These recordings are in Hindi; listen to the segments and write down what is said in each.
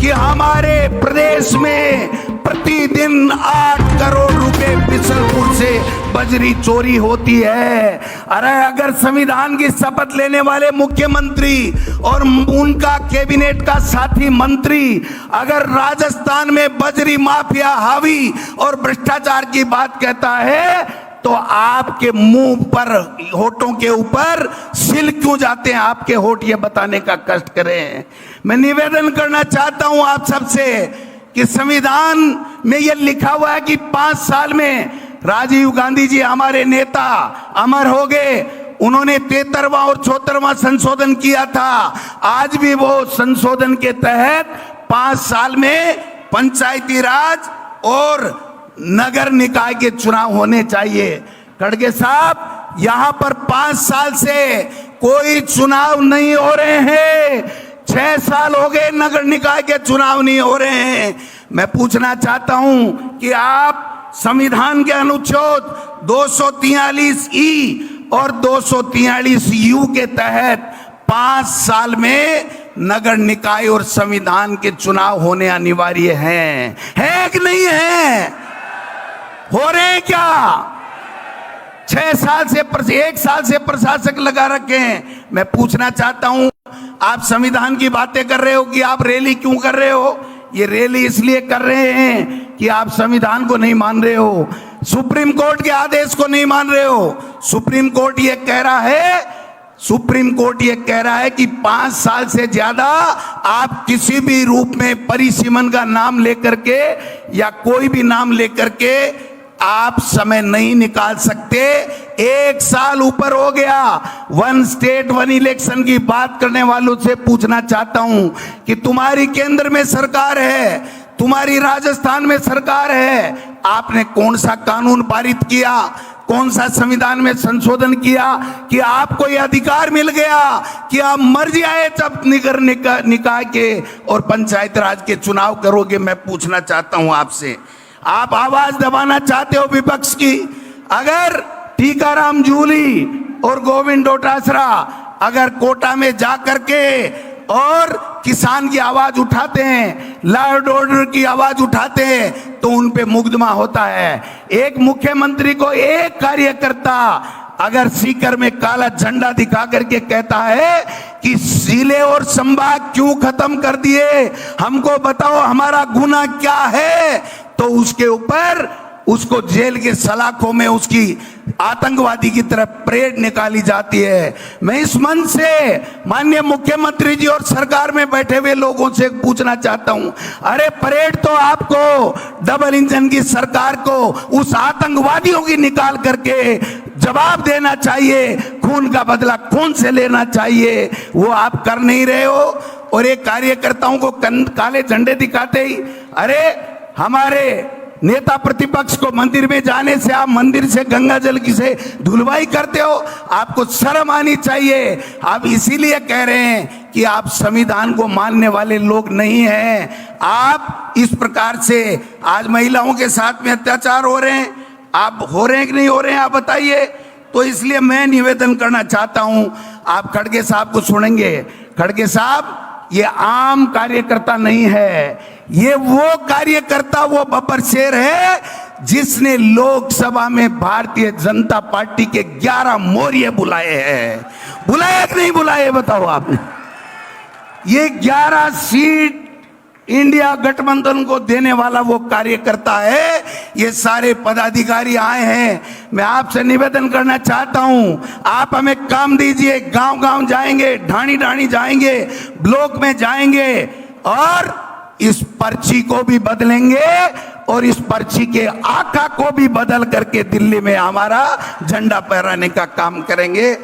कि हमारे प्रदेश में प्रतिदिन 8 करोड़ रुपए बिसलपुर से बजरी चोरी होती है। अरे अगर संविधान की शपथ लेने वाले मुख्यमंत्री और उनका कैबिनेट का साथी मंत्री अगर राजस्थान में बजरी माफिया हावी और भ्रष्टाचार की बात कहता है तो आपके मुंह पर, होठों के ऊपर सिल क्यों जाते हैं आपके होठ, ये बताने का कष्ट करें। मैं निवेदन करना चाहता हूं आप सबसे कि संविधान में यह लिखा हुआ है कि 5 साल में राजीव गांधी जी हमारे नेता अमर हो गए, उन्होंने 73वां और 74वां संशोधन किया था। आज भी वो संशोधन के तहत 5 साल में पंचायती राज और नगर निकाय के चुनाव होने चाहिए। खड़गे साहब, यहां पर 5 साल से कोई चुनाव नहीं हो रहे हैं। 6 साल हो गए नगर निकाय के चुनाव नहीं हो रहे हैं। मैं पूछना चाहता हूं कि आप संविधान के अनुच्छेद 243E और 243U के तहत 5 साल में नगर निकाय और संविधान के चुनाव होने अनिवार्य हैं, है कि नहीं है? हो रहे हैं क्या? 1 साल से प्रशासक लगा रखे हैं। मैं पूछना चाहता हूं, आप संविधान की बातें कर रहे हो कि आप रैली क्यों कर रहे हो? ये रैली इसलिए कर रहे हैं कि आप संविधान को नहीं मान रहे हो, सुप्रीम कोर्ट के आदेश को नहीं मान रहे हो। सुप्रीम कोर्ट ये कह रहा है कि 5 साल से ज्यादा आप किसी भी रूप में परिसीमन का नाम लेकर के या कोई भी नाम लेकर के आप समय नहीं निकाल सकते। 1 साल ऊपर हो गया। 1 स्टेट 1 इलेक्शन की बात करने वालों से पूछना चाहता हूं कि तुम्हारी केंद्र में सरकार है, तुम्हारी राजस्थान में सरकार है, आपने कौन सा कानून पारित किया, कौन सा संविधान में संशोधन किया कि आपको यह अधिकार मिल गया कि आप मर्जी आए जब नगर निकाय के और पंचायत राज के चुनाव करोगे? मैं पूछना चाहता हूं आपसे, आप आवाज दबाना चाहते हो विपक्ष की? अगर टीकाराम जूली और गोविंद डोटासरा अगर कोटा में जा करके और किसान की आवाज उठाते हैं, लॉ एंड ऑर्डर की आवाज उठाते हैं, तो उन पे मुकदमा होता है। एक मुख्यमंत्री को एक कार्यकर्ता अगर सीकर में काला झंडा दिखा करके कहता है कि जिले और संभाग क्यों खत्म कर दिए, हमको बताओ हमारा गुनाह क्या है, तो उसके ऊपर उसको जेल के सलाखों में उसकी आतंकवादी की तरफ परेड निकाली जाती है। मैं इस मंच से माननीय मुख्यमंत्री जी और सरकार में बैठे हुए लोगों से पूछना चाहता हूं, अरे परेड तो आपको डबल इंजन की सरकार को उस आतंकवादियों की निकाल करके जवाब देना चाहिए, खून का बदला खून से लेना चाहिए, वो आप कर नहीं रहे हो। और एक कार्यकर्ताओं को काले झंडे दिखाते ही अरे हमारे नेता प्रतिपक्ष को मंदिर में जाने से आप मंदिर से गंगा जल की से धुलवाई करते हो, आपको शर्म आनी चाहिए। आप इसीलिए कह रहे हैं कि आप संविधान को मानने वाले लोग नहीं हैं। आप इस प्रकार से आज महिलाओं के साथ में अत्याचार हो रहे हैं, आप हो रहे हैं कि नहीं हो रहे हैं, आप बताइए। तो इसलिए मैं निवेदन करना चाहता हूं, आप खड़गे साहब को सुनेंगे। खड़गे साहब, ये आम कार्यकर्ता नहीं है, ये वो कार्यकर्ता, वो बब्बर शेर है जिसने लोकसभा में भारतीय जनता पार्टी के 11 मोरिये बुलाए हैं। बुलाए कि नहीं बुलाए बताओ आपने? ये 11 सीट इंडिया गठबंधन को देने वाला वो कार्यकर्ता है। ये सारे पदाधिकारी आए हैं। मैं आपसे निवेदन करना चाहता हूं, आप हमें काम दीजिए, गांव गांव जाएंगे, ढाणी ढाणी जाएंगे, ब्लॉक में जाएंगे और इस पर्ची को भी बदलेंगे और इस पर्ची के आका को भी बदल करके दिल्ली में हमारा झंडा फहराने का काम करेंगे।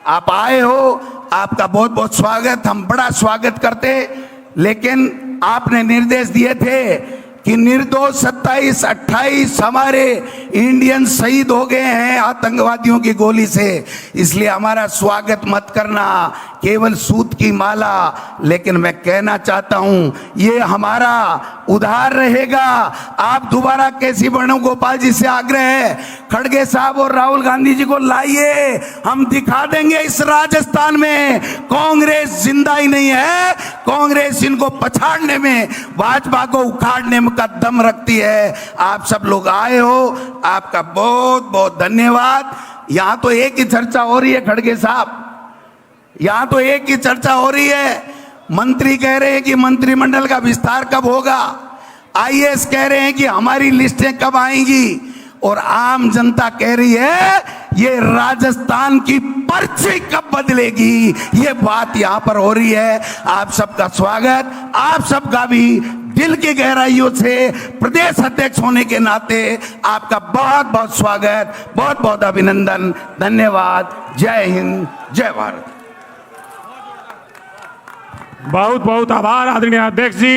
आप आए हो, आपका बहुत बहुत स्वागत, हम बड़ा स्वागत करते। लेकिन आपने निर्देश दिए थे कि निर्दोष 27-28 हमारे इंडियन शहीद हो गए हैं आतंकवादियों की गोली से। इसलिए हमारा स्वागत मत करना केवल सूत की माला, लेकिन मैं कहना चाहता हूं ये हमारा उधार रहेगा। आप दोबारा केसी वेणुगोपाल जी से आग्रह है, खड़गे साहब और राहुल गांधी जी को लाइए, हम दिखा देंगे इस राजस्थान में कांग्रेस जिंदा ही नहीं है। कांग्रेस इनको पछाड़ने में, भाजपा को उखाड़ने में का दम रखती है। आप सब लोग आए हो, आपका बहुत बहुत धन्यवाद। यहां तो एक ही चर्चा हो रही है खड़गे साहब, यहां तो एक ही चर्चा हो रही है। मंत्री कह रहे हैं कि मंत्रिमंडल का विस्तार कब होगा, आईएएस कह रहे हैं कि हमारी लिस्टें कब आएंगी, और आम जनता कह रही है ये राजस्थान की पर्ची कब बदलेगी। ये बात यहां पर हो रही है। आप सबका स्वागत, आप सबका भी दिल की गहराइयों से प्रदेश अध्यक्ष होने के नाते आपका बहुत बहुत स्वागत, बहुत बहुत अभिनंदन, धन्यवाद। जय हिंद, जय भारत। बहुत बहुत आभार आदरणीय अध्यक्ष जी।